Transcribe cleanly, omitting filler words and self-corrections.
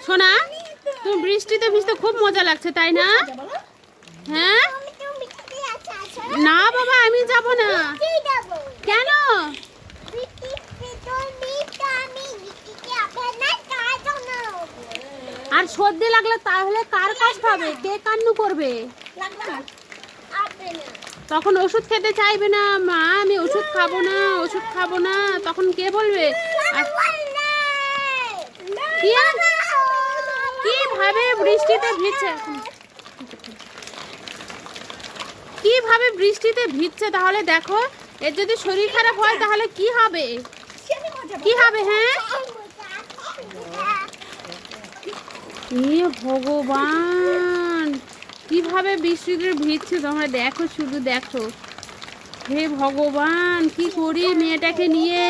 সোনা, তুমি বৃষ্টিতে ভিজতে খুব মজা লাগছে তাই না? হ্যাঁ না বাবা, আমি যাব না। কেন? আর সর্দি লাগলে তাহলে কার কাজ পাবে? কে কান্নু করবে? তখন ওষুধ খেতে চাইবে না, মা আমি ওষুধ খাবো না, ওষুধ খাবো না, তখন কে বলবে? কিভাবে বৃষ্টিতে ভিজছে, কিভাবে বৃষ্টিতে ভিজছে তাহলে দেখো। এর যদি শরীর খারাপ হয় তাহলে কি হবে? কি হবে? হ্যাঁ ভগবান, কিভাবে বৃষ্টিতে ভিজছে তোমরা দেখো, শুধু দেখো। হে ভগবান, কি করি মেয়েটাকে নিয়ে।